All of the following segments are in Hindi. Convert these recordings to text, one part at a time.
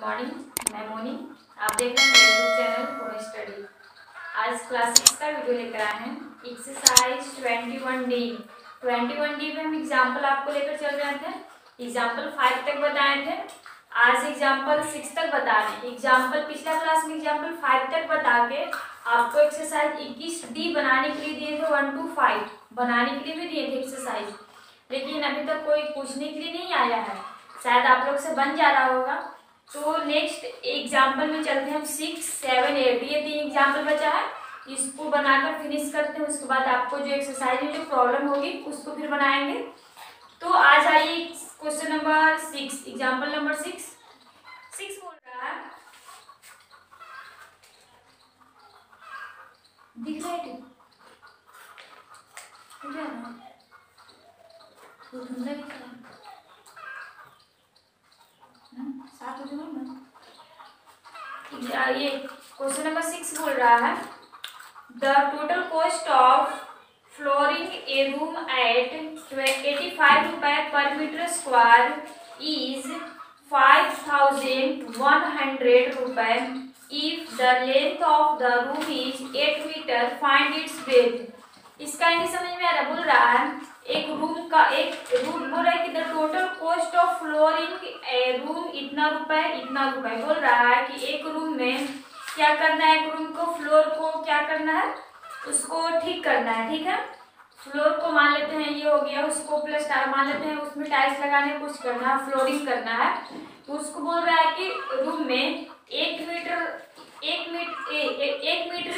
गुड मॉर्निंग, मैं मोनी। आप देख रहे हैं मेरे यूट्यूब चैनल होम स्टडी। आज क्लास 6 का वीडियो लेकर आए हैं। Exercise 21D। 21D में हम एग्जाम्पल आपको लेकर चल रहे थे। एग्जाम्पल 5 तक बताए थे, आज एग्जाम्पल 6 तक बता रहे हैं। एग्जाम्पल पिछला क्लास में एग्जाम्पल 5 तक बता के आपको एक्सरसाइज 21D बनाने के लिए दिए थे। 1 to 5 बनाने के लिए भी दिए थे एक्सरसाइज, लेकिन अभी तक कोई पूछने के लिए नहीं आया है। शायद आप लोग से बन जा रहा होगा। तो नेक्स्ट एग्जाम्पल में चलते हैं हम 6, 7, 8। ये 3 एग्जाम्पल बचा है, इसको बनाकर फिनिश करते हैं। उसके बाद आपको जो एक्सरसाइज में जो प्रॉब्लम होगी उसको फिर बनाएंगे। तो आज आइए क्वेश्चन नंबर 6, एग्जाम्पल नंबर 6 बोल रहा है, दिख रहा है तो धुंधला दिख रहा है। ये क्वेश्चन नंबर 6 बोल रहा है, the total cost of flooring a room at 85 रुपए पर मीटर स्क्वायर इज 5100 रुपए if the length of the room is 8 metre, find its breadth. इसका नहीं समझ में आ रहा। बोल रहा है एक रूम बोल रहा है कि the total cost of flooring a room इतना रुपए बोल रहा है कि एक रूम में क्या करना है, एक रूम को फ्लोर को क्या करना है, उसको ठीक करना है। ठीक है, फ्लोर को मान लेते हैं ये हो गया, उसको प्लस मान लेते हैं उसमें टाइल्स लगाने कुछ करना है, फ्लोरिंग करना है। तो उसको बोल रहा है कि रूम में 1 मीटर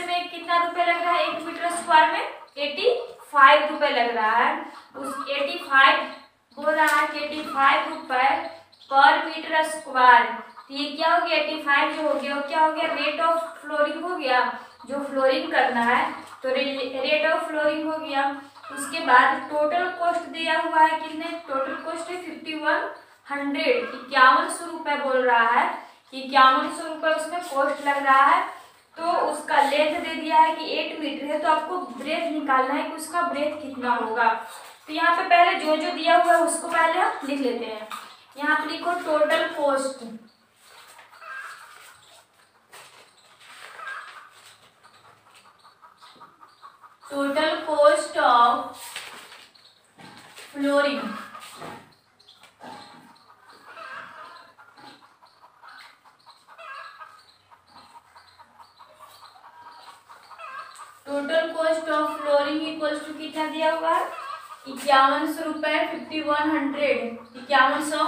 में कितना रुपए लग रहा है, 1 मीटर स्क्वायर में 85 रुपए लग रहा है। उस 85 बोल रहा है कि 85 रुपए पर मीटर स्क्वायर। तो ये क्या हो गया, 85 जो हो गया क्या हो गया, रेट ऑफ फ्लोरिंग हो गया, जो फ्लोरिंग करना है तो रेट ऑफ फ्लोरिंग हो गया। उसके बाद टोटल कॉस्ट दिया हुआ है कितने, टोटल कॉस्ट है 5100 रुपए बोल रहा है कि 5100 रुपए उसमें कॉस्ट लग रहा है। तो उसका लेंथ दे दिया है कि 8 मीटर है, तो आपको ब्रेथ निकालना है कि उसका ब्रेथ कितना होगा। तो यहाँ पे पहले जो जो दिया हुआ है उसको पहले हम लिख लेते हैं। यहाँ पे लिखो total cost, total cost of flooring, total cost of flooring equals to कितना दिया हुआ है, 5100 रुपए, 5100।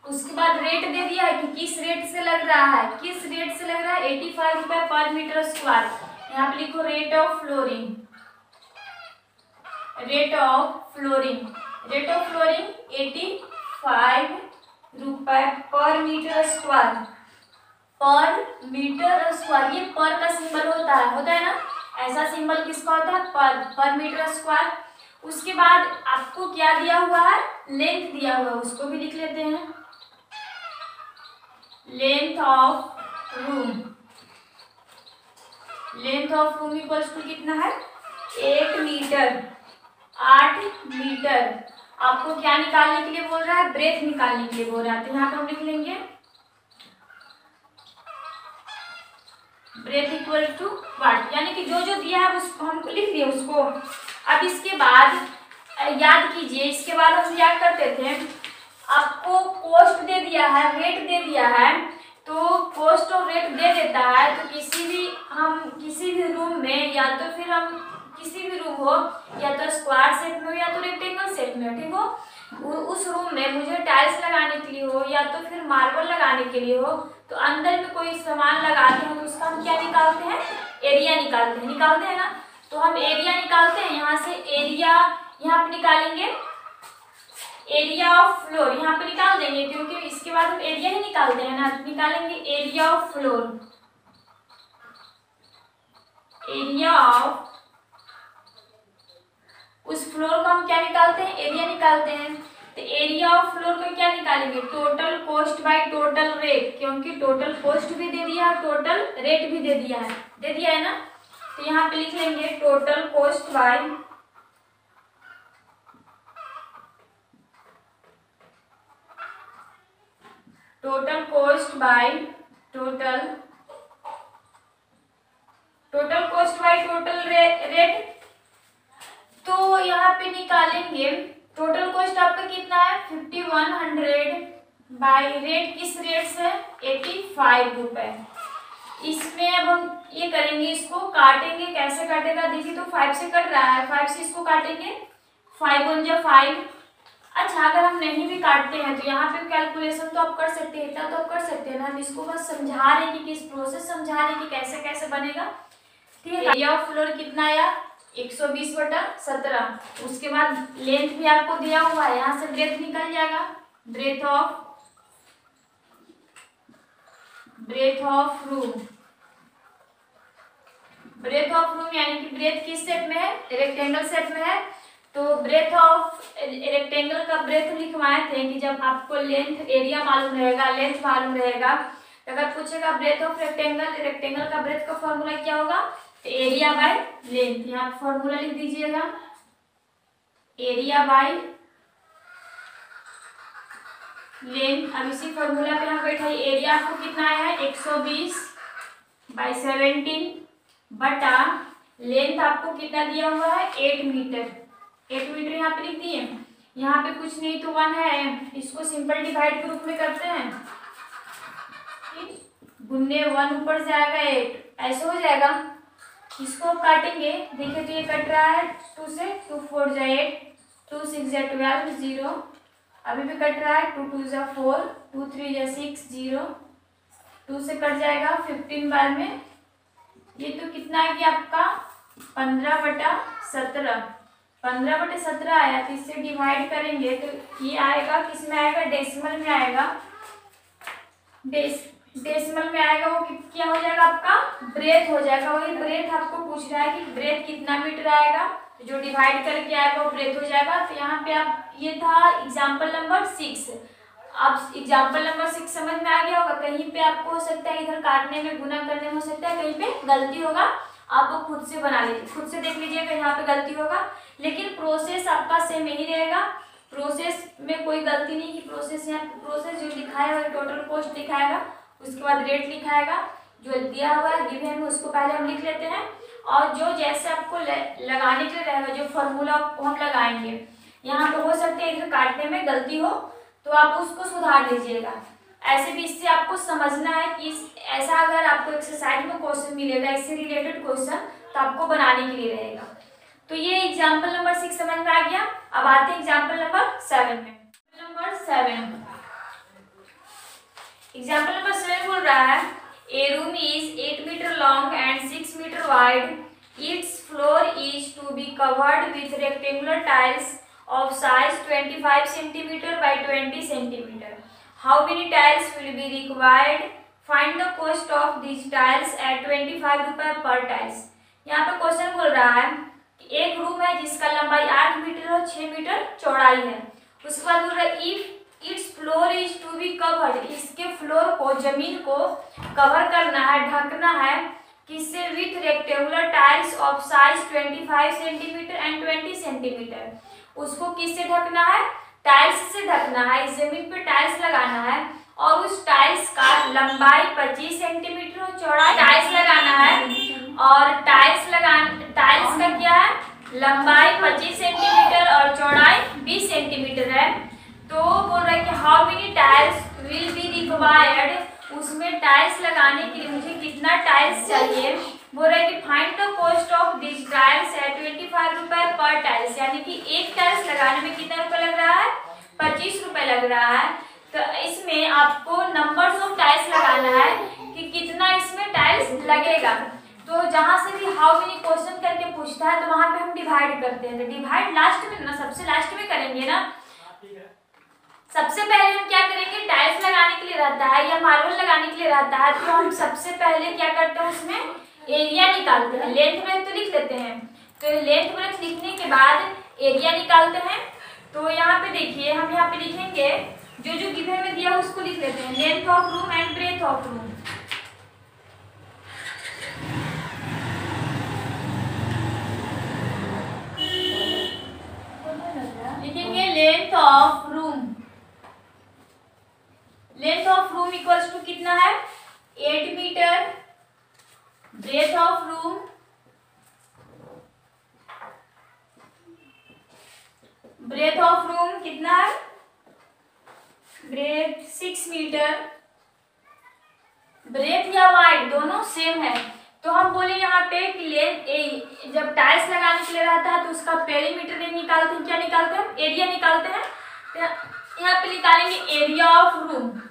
उसके बाद रेट दे दिया है कि किस रेट से लग रहा है, 85 रुपए पर मीटर स्क्वायर। यहाँ पे लिखो rate of flooring, rate of flooring 85 रुपए पर मीटर स्क्वायर, ये पर का सिंबल होता है ना, ऐसा सिंबल किसका होता है, पर मीटर स्क्वायर। उसके बाद आपको क्या दिया हुआ है, लेंथ दिया हुआ है, उसको भी लिख लेते हैं। Length of room equals to कितना है, 8 मीटर। आपको क्या निकालने के लिए बोल रहा है, ब्रेथ निकालने के लिए बोल रहा है। तो यहाँ पे हम लिख लेंगे ब्रेथ इक्वल टू वाट, यानी कि जो जो दिया है उसको हम लिख दिए उसको। अब इसके बाद याद कीजिए, इसके बाद हम क्या करते थे, आपको कॉस्ट दे दिया है, रेट दे दिया है, तो कॉस्ट और रेट दे देता है तो किसी भी रूम में, या तो फिर हम किसी भी रूम हो, या तो स्क्वायर शेप में हो या तो रेक्टेंगल शेप में, ठीक हो, उस रूम में मुझे टाइल्स लगाने के लिए हो या तो फिर मार्बल लगाने के लिए हो, तो अंदर में कोई सामान लगाते हैं तो उसका हम क्या निकालते हैं, एरिया निकालते हैं ना। तो हम एरिया निकालते हैं, यहाँ से एरिया यहाँ पे निकालेंगे, एरिया ऑफ फ्लोर यहाँ पे निकाल देंगे, क्योंकि इसके बाद हम एरिया ही निकालते हैं ना। निकालेंगे एरिया ऑफ फ्लोर, उस फ्लोर को हम क्या निकालते हैं, एरिया निकालते हैं। तो एरिया ऑफ फ्लोर को क्या निकालेंगे, total cost by total rate, क्योंकि टोटल कॉस्ट भी दे दिया है, टोटल रेट भी दे दिया है ना। तो यहाँ पे लिख लेंगे total cost by total cost by total rate. तो यहाँ पे निकालेंगे टोटल कॉस्ट आपका कितना है 5100 बाय रेट, किस रेट से 85 रुपए। इसमें अब हम ये करेंगे, इसको काटेंगे, कैसे काटेगा देखिए। तो 5 से कट रहा है, 5 से इसको काटेंगे, 5 1 जा 5। अच्छा अगर हम नहीं भी काटते हैं तो यहाँ पे कैलकुलेशन तो आप कर सकते हैं, इतना तो आप कर सकते हैं ना। हम इसको बस समझा रहे हैं कि किस प्रोसेस समझा रहे हैं कि कैसे कैसे बनेगा, ठीक है। एरिया ऑफ फ्लोर कितना आया 120/17। उसके बाद लेंथ भी आपको दिया हुआ है, यहाँ से ब्रेथ निकल जाएगा, ब्रेथ ऑफ रूम यानी कि ब्रेथ किस शेप में है, रेक्टेंगल शेप में है। तो ब्रेथ ऑफ रेक्टेंगल का ब्रेथ लिखवाए थे कि जब आपको लेंथ एरिया मालूम रहेगा, लेंथ मालूम रहेगा, तो अगर पूछेगा ब्रेथ ऑफ रेक्टेंगल का ब्रेथ का फॉर्मूला क्या होगा, तो एरिया बाय लेंथ। यहाँ फॉर्मूला लिख दीजिएगा, एरिया बाय लेंथ। अब इसी फॉर्मूला पे हम बैठाइए, एरिया आपको कितना आया है 120/17 बटा लेंथ आपको कितना दिया हुआ है 8 मीटर। 8 मीटर यहाँ पे लिख दिए, यहाँ पे कुछ नहीं तो 1 है, इसको सिंपल डिवाइड के रूप में करते हैं, गुन्ने 1 ऊपर जाएगा 8, ऐसे हो जाएगा। इसको काटेंगे, देखिए तो ये कट रहा है 2 से, 2 4 जा 8, 2 6 जा 12 0, अभी भी कट रहा है 2 2 जा 4, 2 3 जा 6 0, 2 से कट जाएगा 15 बार में, ये तो कितना है कि आपका 15/17, 15/17 आया। तो इससे डिवाइड करेंगे तो ये आएगा किस में आएगा, डेसिमल में आएगा, डेसिमल में आएगा। वो क्या हो जाएगा आपका ब्रेथ हो जाएगा। वही ब्रेथ आपको पूछ रहा है कि ब्रेथ कितना मीटर आएगा, तो जो डिवाइड करके आएगा वो ब्रेथ हो जाएगा। तो यहाँ पे आप, ये था एग्जाम्पल नंबर 6। अब एग्जाम्पल नंबर 6 समझ में आ गया होगा। कहीं पे आपको हो सकता है इधर काटने में, गुना करने में हो सकता है कहीं पे गलती होगा, आप वो खुद से बना लीजिए, खुद से देख लीजिएगा यहाँ पे गलती होगा, लेकिन प्रोसेस आपका सेम ही रहेगा। प्रोसेस में कोई गलती नहीं की, प्रोसेस यहाँ प्रोसेस जो लिखाया हुआ टोटल कॉस्ट लिखाएगा, उसके बाद रेट लिखाएगा, जो दिया हुआ है गिवन में उसको पहले हम लिख लेते हैं, और जो जैसे आपको लगाने के लिए रहेगा जो फॉर्मूला हम लगाएंगे, यहाँ पे हो सकता है इधर काटने में गलती हो तो आप उसको सुधार लीजिएगा। ऐसे भी इससे आपको समझना है कि ऐसा अगर आपको एक्सरसाइज में क्वेश्चन मिलेगा इससे रिलेटेड क्वेश्चन, तो आपको बनाने के लिए रहेगा। तो ये एग्जाम्पल नंबर 6 समझ में आ गया। अब आते हैं एग्जाम्पल नंबर 7 में। एग्जाम्पल नंबर 7 बोल रहा है, a room is 8 metre long and 6 metre wide, its floor is to be covered with rectangular tiles of size 25 cm by 20 cm. How many tiles will be required? Find the cost of these tiles at 25 रुपए per tiles. यहाँ पे क्वेश्चन बोल रहा है कि एक रूम है जिसका लंबाई 8 मीटर और 6 मीटर चौड़ाई है। उसके बाद बोल रहा है if its floor is to be covered, इसके फ्लोर को, जमीन को कवर करना है, ढकना है, किससे, with rectangular tiles of size 25 centimetre and 20 centimetre. उसको किससे ढकना है, टाइल्स से ढकना है। इस जमीन पे टाइल्स लगाना है और उस टाइल्स का लंबाई 25 सेंटीमीटर और चौड़ाई, टाइल्स लगाना है और टाइल्स का क्या है, लंबाई 25 सेंटीमीटर और चौड़ाई 20 सेंटीमीटर है। तो बोल रहा है कि how many tiles will be required, उसमें टाइल्स लगाने के लिए मुझे कितना टाइल्स चाहिए। बोल रहा है कि find the cost of this tiles at 25 रुपए पर टाइल्स, यानी कि एक टाइल्स लगाने में कितना रुपए लग रहा है, 25 रुपए लग रहा है। तो इसमें आपको नंबर्स ऑफ टाइल्स लगाना है कि कितना इसमें टाइल्स लगेगा। तो जहां से भी हाउ मेनी क्वेश्चन करके पूछता है तो वहां पे हम डिवाइड करते हैं। तो डिवाइड लास्ट में ना, सबसे लास्ट में करेंगे ना। सबसे पहले हम क्या करेंगे, टाइल्स लगाने के लिए रहता है या मार्बल लगाने के लिए रहता है, तो हम सबसे पहले क्या करते हैं, उसमें एरिया निकालते हैं। लेंथ ब्रेथ तो लिख लेते हैं, तो लेंथ ब्रेथ लिखने के बाद एरिया निकालते हैं। तो यहाँ पे देखिए, हम यहाँ पे लिखेंगे जो जो गिवन में दिया उसको लिख लेते हैं, length of room and breadth of room. लिखेंगे length of room, length of room equals to कितना है, breadth of room, breadth of room कितना है, ब्रेथ 6 मीटर, ब्रेथ या वाइड दोनों सेम है। तो हम बोले यहाँ पे कि लेंथ, जब टाइल्स लगाने के लिए रहता है तो उसका पेरीमीटर नहीं निकालते हैं, क्या निकालते हैं, एरिया निकालते हैं। तो यहाँ पे निकालेंगे area of room,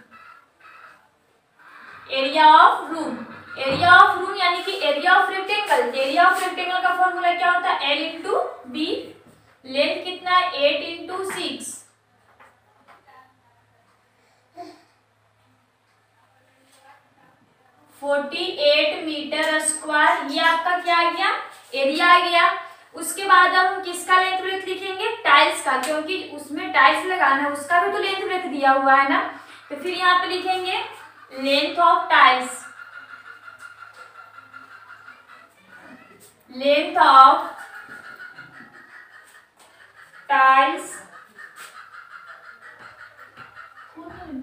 area of room, area of room यानी कि area of rectangle. Area of rectangle का फॉर्मूला क्या होता है, L इंटू बी। लेंथ कितना है, 8 इंटू 6, 48 मीटर स्क्वायर। ये आपका क्या आ गया, एरिया आ गया। उसके बाद हम किसका लेंथ ब्रेथ लिखेंगे, टाइल्स का, क्योंकि उसमें टाइल्स लगाना है, उसका भी तो लेंथ ब्रेथ दिया हुआ है ना। तो फिर यहाँ पे लिखेंगे length of tiles, length of tiles,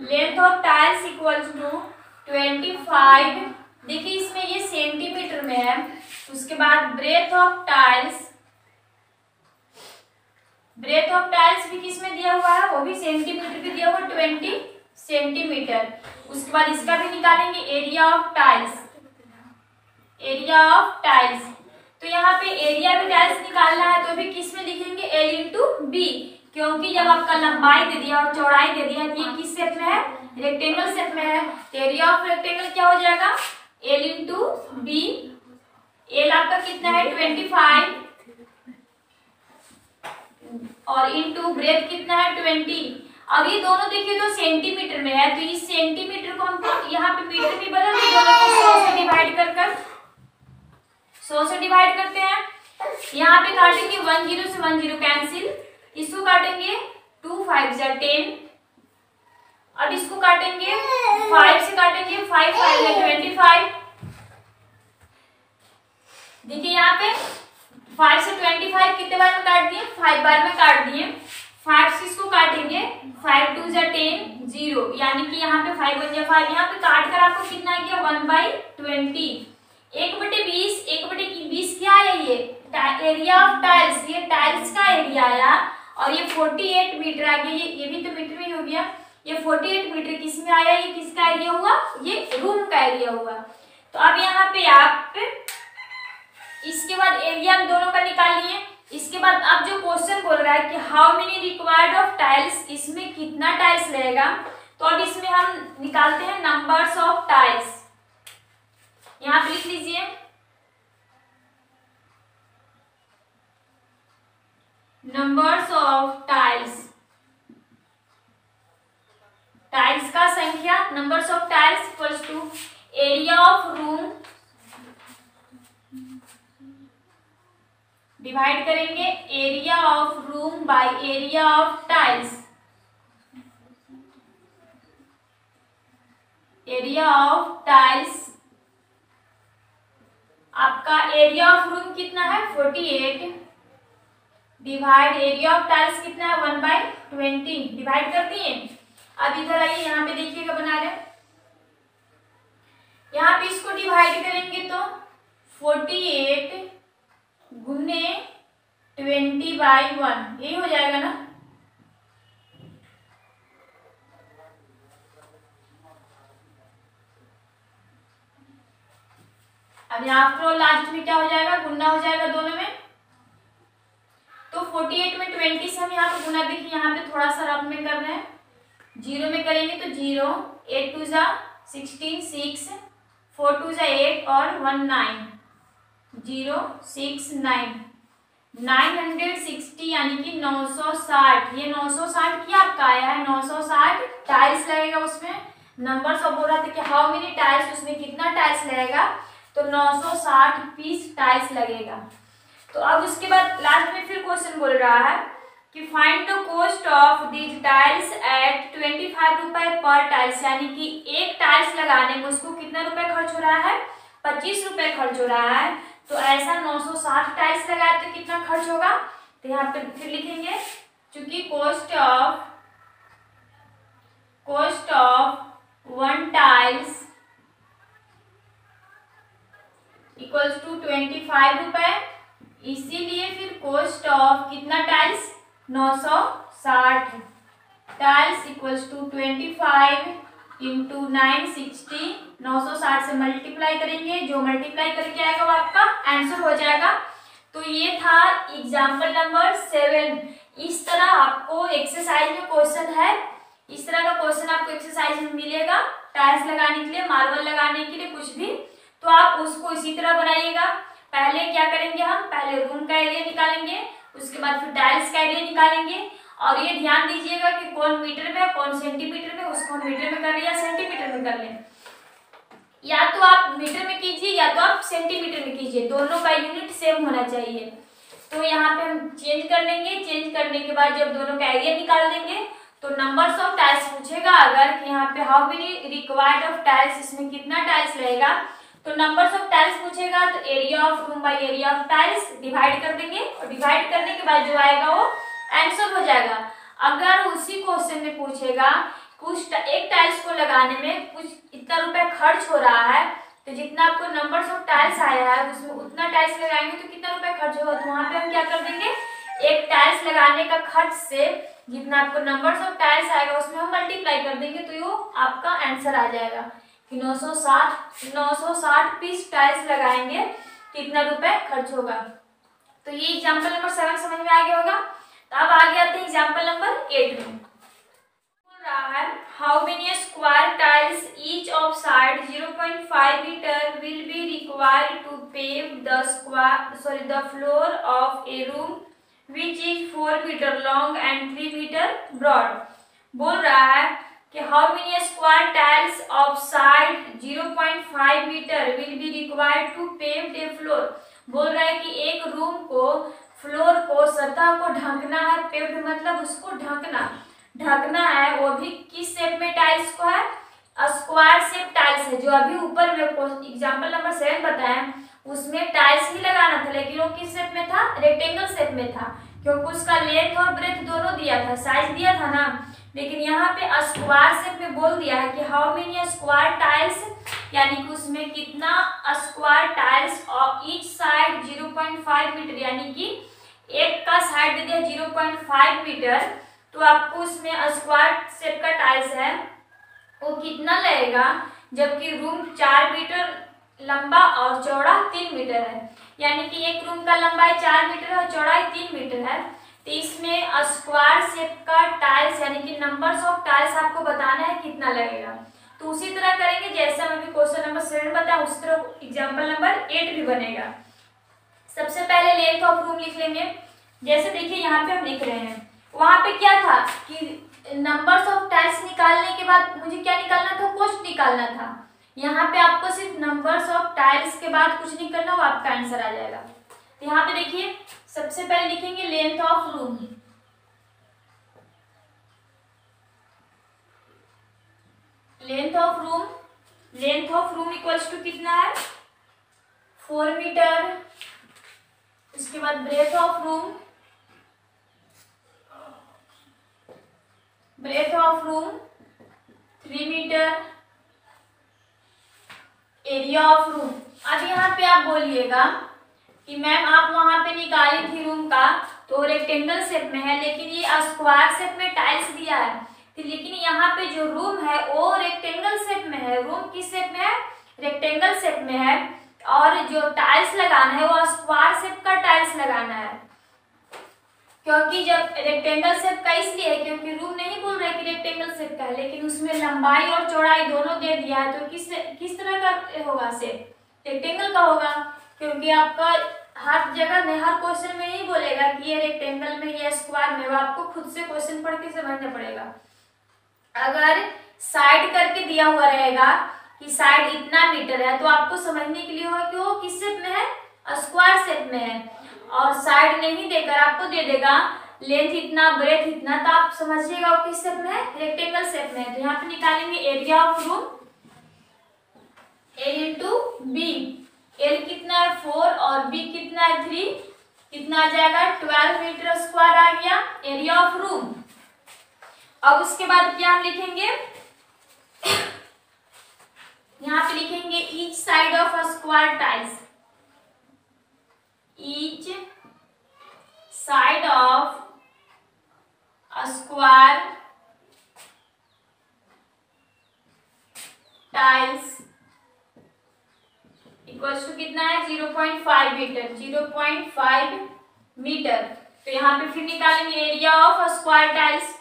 length of tiles equals to 25। देखिए इसमें ये सेंटीमीटर में है। उसके बाद breadth of tiles, breadth of tiles भी किस में दिया हुआ है, वो भी सेंटीमीटर भी दिया हुआ है, 20 सेंटीमीटर। उसके बाद इसका भी निकालेंगे area of tiles, area of tiles. तो यहाँ पे एरिया भी टाइल्स निकालना है तो भी किस में लिखेंगे, L इंटू बी, क्योंकि जब आपका लंबाई दे दिया और चौड़ाई दे दिया कि ये किस शेप में है, रेक्टेंगल शेप में है। तो एरिया ऑफ रेक्टेंगल क्या हो जाएगा, L इंटू बी। एल आपका कितना है, 25, और इंटू ब्रेथ कितना है, 20। अब ये दोनों देखिए तो सेंटीमीटर में है, तो इस सेंटीमीटर को हम यहाँ पे मीटर में बदल दें, दोनों को 100 से डिवाइड कर 100 से डिवाइड करते हैं। यहाँ पे काटेंगे 10 से 10 कैंसिल, इसको काटेंगे 2 5 जा 10। अब इसको काटेंगे 5 से काटेंगे 5 5 जा 25। देखिए यहाँ पे 5 से 25 कितने बार में काट दिए, 5 बार में काट दिए। 5 से इसको काटेंगे 5 2 जा 10 0, यानी कि यहाँ पे 5 1 जा 5। यहाँ पे काट कर आपको कितना गया, 1/20, 1/20, 1/20 क्या है, ये एरिया ऑफ टाइल्स, ये टाइल्स का एरिया आया। और ये 48 मीटर आ गया, ये भी तो मीटर में ही हो गया। ये 48 मीटर किस में आया, ये किसका एरिया हुआ, ये रूम का एरिया हुआ। तो अब यहाँ पे आप इसके बाद एरिया दोनों का निकाल लिए। इसके बाद अब जो क्वेश्चन बोल रहा है कि how many required of tiles, इसमें कितना टाइल्स लगेगा। तो अब इसमें हम निकालते हैं नंबर्स ऑफ टाइल्स। यहाँ पे लिख लीजिए नंबर्स ऑफ टाइल्स, टाइल्स का संख्या, numbers of tiles equals to area of room divide करेंगे area of room by area of tiles, area of tiles. आपका एरिया ऑफ रूम कितना है, 48, डिवाइड एरिया ऑफ टाइल्स कितना है, 1/20, डिवाइड कर दिए। अब इधर आइए, यहाँ पे देखिएगा बना रहे, यहाँ पे इसको डिवाइड करेंगे तो 48 गुने 20/1, यही हो जाएगा ना। अब आफ्टर ऑल लास्ट में क्या हो जाएगा, गुना हो जाएगा दोनों में। तो 48 में 20 से हम यहाँ पे गुना, देखिए यहाँ पे थोड़ा सा रफ में कर रहे हैं, 0 में करेंगे तो 0, 8 2 जा 16, 6, 4 2 जा 8 और 1 9, 0 6 9, 960 यानी कि 960। ये 960 क्या आपका आया है, 960 टाइल्स लगेगा उसमें। नंबर सब बोल रहा था कि हाउ मेनी टाइल्स, उसमें कितना टाइल्स लगेगा, तो 960 पीस टाइल्स लगेगा। तो अब उसके बाद लास्ट में फिर क्वेश्चन बोल रहा है कि find the cost of these tiles at 25 रुपए पर टाइल्स, यानी कि एक टाइल्स लगाने में उसको कितना रुपए खर्च हो रहा है, 25 रुपए खर्च हो रहा है। तो ऐसा 960 टाइल्स लगाए तो कितना खर्च होगा, तो यहाँ पे फिर लिखेंगे चूंकि कॉस्ट ऑफ 1 टाइल्स 25 रुपए, इसीलिए फिर कॉस्ट ऑफ कितना tiles 960 tiles equals to 25 into 960, 960 से मल्टीप्लाई करेंगे, जो मल्टीप्लाई करके आएगा वो आपका आंसर हो जाएगा। तो ये था एग्जाम्पल नंबर 7। इस तरह आपको एक्सरसाइज में क्वेश्चन है, इस तरह का क्वेश्चन आपको एक्सरसाइज में मिलेगा टाइल्स लगाने के लिए, मार्बल लगाने के लिए, कुछ भी, तो आप उसको इसी तरह बनाइएगा। पहले क्या करेंगे, हम पहले रूम का एरिया निकालेंगे, उसके बाद फिर टाइल्स का एरिया निकालेंगे। और ये ध्यान दीजिएगा कि कौन मीटर में कौन सेंटीमीटर में, उसको मीटर में कर लें या सेंटीमीटर में कर लें, या तो आप मीटर में कीजिए या तो आप सेंटीमीटर में कीजिए, दोनों का यूनिट सेम होना चाहिए। तो यहाँ पे हम चेंज कर लेंगे, चेंज करने के बाद जब दोनों का एरिया निकाल देंगे तो नंबर्स ऑफ टाइल्स पूछेगा अगर कि यहाँ पे how many required of tiles, इसमें कितना टाइल्स लगेगा, तो नंबर्स ऑफ टाइल्स पूछेगा तो area of room by area of tiles divide कर देंगे, और डिवाइड करने के बाद जो आएगा वो आंसर हो जाएगा। अगर उसी क्वेश्चन में पूछेगा कुछ एक टाइल्स को लगाने में कुछ इतना रुपए खर्च हो रहा है, तो जितना आपको नंबर्स ऑफ टाइल्स आया है उसमें उतना टाइल्स लगाएंगे तो कितना रुपए खर्च होगा, तो वहां पे हम क्या कर देंगे, एक टाइल्स लगाने का खर्च से जितना आपको नंबर्स ऑफ टाइल्स आएगा उसमें हम मल्टीप्लाई कर देंगे, तो ये आपका आंसर आ जाएगा कि 960 पीस टाइल्स लगाएंगे कितना रुपए खर्च होगा। तो ये एग्जाम्पल नंबर 7 समझ में आ गया होगा। तो अब आगे आते हैं एग्जाम्पल नंबर 8 में। बोल रहा है how many square tiles each of side 0.5 metre will be required to pave the floor of a room which is 4 metre long and 3 metre broad. बोल रहा है कि how many square tiles of side 0.5 metre will be required to pave the floor. बोल रहा है कि एक रूम को, फ्लोर को, सतह को ढकना है, पेव्ड मतलब उसको ढकना है, वो भी किस शेप में टाइल्स को है, स्क्वायर शेप टाइल्स है। जो अभी ऊपर में एग्जांपल नंबर 7 बताया उसमें टाइल्स ही लगाना था, लेकिन वो किस शेप में था, रेक्टेंगल शेप में था, क्योंकि उसका लेंथ और ब्रेथ दोनों दिया था, साइज दिया था ना। लेकिन यहाँ पे स्क्वायर शेप में बोल दिया है कि हाउ मेनी स्क्वायर टाइल्स, यानी कि उसमें कितना स्क्वायर टाइल्स और ईच साइड 0.5 मीटर, यानी कि एक का साइड दे दिया 0.5 मीटर, तो आपको उसमें स्क्वायर शेप का टाइल्स है वो कितना लगेगा, जबकि रूम 4 मीटर लंबा और चौड़ा 3 मीटर है, यानी कि एक रूम का लंबाई 4 मीटर है और चौड़ाई 3 मीटर है। तो इसमें स्क्वायर शेप का टाइल्स यानी कि नंबर्स ऑफ टाइल्स आपको बताना है कितना लगेगा। तो उसी तरह करेंगे जैसे हम अभी क्वेश्चन नंबर 7 बताया, उस तरह एग्जाम्पल नंबर 8 भी बनेगा। सबसे पहले लेंथ ऑफ रूम लिख लेंगे। जैसे देखिए यहाँ पे हम लिख रहे हैं, वहां पे क्या था कि नंबर्स ऑफ टाइल्स निकालने के बाद मुझे क्या निकालना था, कॉस्ट निकालना था। यहाँ पे आपको सिर्फ नंबर्स ऑफ टाइल्स के बाद कुछ नहीं करना, वो आपका आंसर आ जाएगा। तो यहाँ पे देखिए सबसे पहले लिखेंगे length of room. Length of room equals to कितना है, 4 मीटर। उसके बाद breadth of room 3 metre. Area of room, अब यहाँ पे आप बोलिएगा कि मैम आप वहां पे निकाली थी रूम का तो रेक्टेंगल शेप में है, लेकिन ये स्क्वायर शेप में टाइल्स दिया है, तो लेकिन यहाँ पे जो रूम है वो रेक्टेंगल शेप में है। रूम किस शेप में है, रेक्टेंगल शेप में है, और जो टाइल्स लगाना है वो स्क्वायर शेप का टाइल्स लगाना है। क्योंकि जब रेक्टेंगल शेप का इसलिए है क्योंकि रूम नहीं बोल रहा है कि रेक्टेंगल शेप का है, लेकिन उसमें लंबाई और चौड़ाई दोनों दे दिया है, तो किस तरह का होगा शेप, रेक्टेंगल का होगा। क्योंकि आपका हर जगह में, हर क्वेश्चन में नहीं बोलेगा कि ये रेक्टेंगल में, ये स्क्वायर में, वो आपको खुद से क्वेश्चन पढ़ के समझना पड़ेगा। अगर साइड करके दिया हुआ रहेगा कि साइड इतना मीटर है, तो आपको समझने के लिए होगा कि वो किस शेप में है, स्क्वायर शेप में है। और साइड नहीं देकर आपको दे देगा लेंथ इतना, ब्रेथ इतना, तो आप समझिएगा वो किस शेप में है, रेक्टेंगल शेप में है। तो यहाँ पे निकालेंगे area of room, L into B. L कितना है 4 और बी कितना है 3, कितना आ जाएगा 12 मीटर स्क्वायर आ गया एरिया ऑफ रूम। अब उसके बाद क्या हम लिखेंगे, यहाँ पे लिखेंगे each side of square tiles. Each side of a square tiles equals to कितना है 0.5 मीटर, 0.5 मीटर। तो यहाँ पे फिर निकालेंगे area of a square tiles,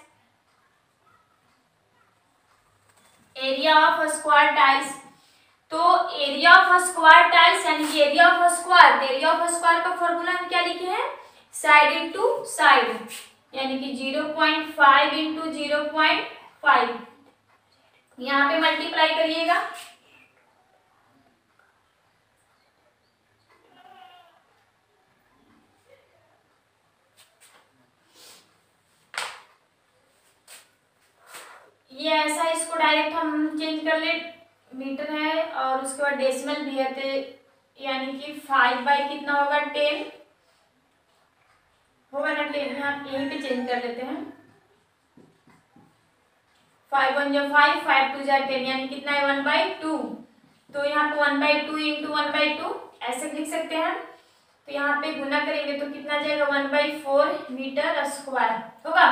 area of a square tiles. तो area of a square tiles यानी कि area of a square, area of a square का फॉर्मूला हम क्या लिखे हैं, साइड इनटू साइड, यानी कि 0.5 इंटू 0.5, यहाँ पे मल्टीप्लाई करिएगा। ये ऐसा, इसको डायरेक्ट हम चेंज कर ले, मीटर है और उसके बाद डेसिमल भी है, तो यानी कि 5 बाई कितना होगा 10 होगा ना, 10 यहाँ यहीं पे चेंज कर लेते हैं। 5 1 जा 5, 5 2 जा 10, यानी कितना है 1/2। तो यहाँ पे 1/2 इंटू 1/2 ऐसे लिख सकते हैं। तो यहाँ पे गुना करेंगे तो कितना जाएगा 1/4 मीटर स्क्वायर होगा।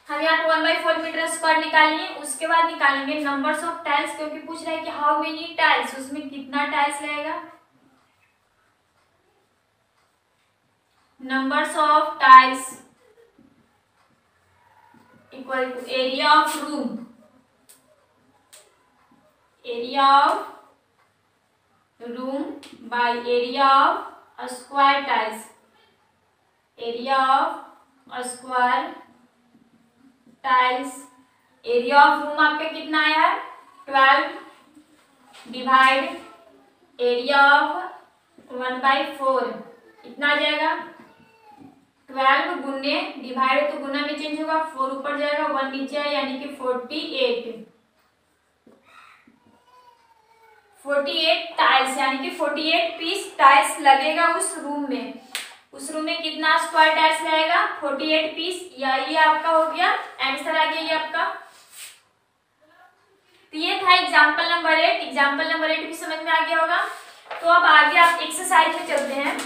हम यहाँ पे 1/4 मीटर स्क्वायर निकालिए। उसके बाद निकालेंगे नंबर्स ऑफ टाइल्स, क्योंकि पूछ रहा है कि हाउ मेनी टाइल्स, उसमें कितना टाइल्स लगेगा। Numbers of tiles equal to area of room, area of room by area of square tiles, area of square tiles. Area of room आपका कितना आया है 12 डिवाइड एरिया ऑफ 1/4 कितना आ जाएगा 12 गुने डिवाइड, तो गुना में चेंज होगा, 4 ऊपर जाएगा 1 नीचे है, यानी कि 48 टाइल्स, यानी कि 48 पीस टाइल्स लगेगा उस रूम में। उस रूम में कितना स्क्वायर टाइल्स लगेगा 48 पीस, या ये आपका हो गया आंसर आ गया ये आपका। तो ये था एग्जांपल नंबर 8। एग्जांपल नंबर 8 भी समझ में आ गया होगा। तो अब आगे आप एक्सरसाइज में चलते हैं।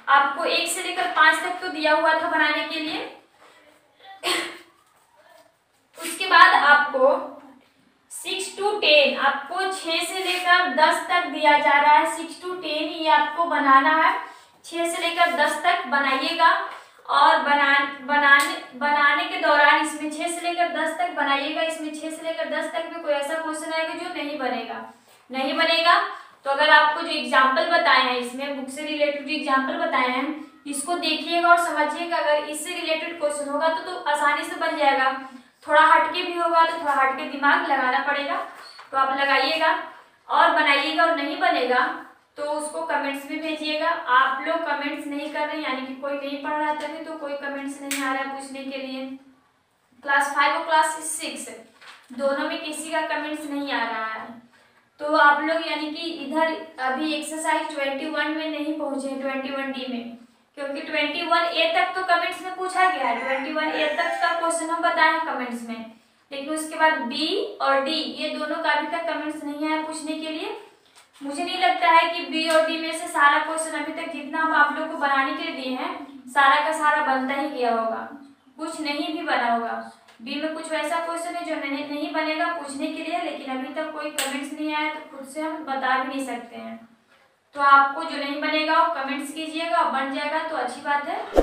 आपको 1 से लेकर 5 तक तो दिया हुआ था बनाने के लिए। उसके बाद आपको 6 to 10, आपको 6 से लेकर 10 तक दिया जा रहा है। 6 to 10 ये आपको बनाना है, 6 से लेकर 10 तक बनाइएगा। और बनाने के दौरान इसमें 6 से लेकर 10 तक बनाइएगा। इसमें 6 से लेकर 10 तक में कोई ऐसा क्वेश्चन आएगा जो नहीं बनेगा। तो अगर आपको जो एग्जाम्पल बताए हैं, इसमें बुक से रिलेटेड जो एग्जाम्पल बताए हैं, इसको देखिएगा और समझिएगा। अगर इससे रिलेटेड क्वेश्चन होगा तो आसानी से बन जाएगा। थोड़ा हटके भी होगा तो थोड़ा हटके दिमाग लगाना पड़ेगा। तो आप लगाइएगा और बनाइएगा, और नहीं बनेगा तो उसको कमेंट्स में भेजिएगा। आप लोग कमेंट्स नहीं कर रहे, यानी कि कोई नहीं पढ़ रहा था तो कोई कमेंट्स नहीं आ रहा है पूछने के लिए। क्लास 5 और क्लास 6 दोनों में किसी का कमेंट्स नहीं आ रहा है। तो आप लोग यानी कि इधर अभी एक्सरसाइज 21 में नहीं पहुंचे, 21D में, क्योंकि 21A तक तो कमेंट्स में पूछा गया है। 21A तक का क्वेश्चन हम बताए हैं कमेंट्स में, लेकिन उसके बाद B और D ये दोनों का अभी तक कमेंट्स नहीं आया पूछने के लिए। मुझे नहीं लगता है कि B और D में से सारा क्वेश्चन अभी तक जितना हम आप लोग को बनाने के लिए दिए हैं सारा का सारा बनता ही गया होगा, कुछ नहीं भी बना होगा। B में कुछ वैसा क्वेश्चन है जो नहीं बनेगा पूछने के लिए, लेकिन अभी तक कोई कमेंट्स नहीं आया तो खुद से हम बता भी नहीं सकते हैं। तो आपको जो नहीं बनेगा वो कमेंट्स कीजिएगा, और बन जाएगा तो अच्छी बात है।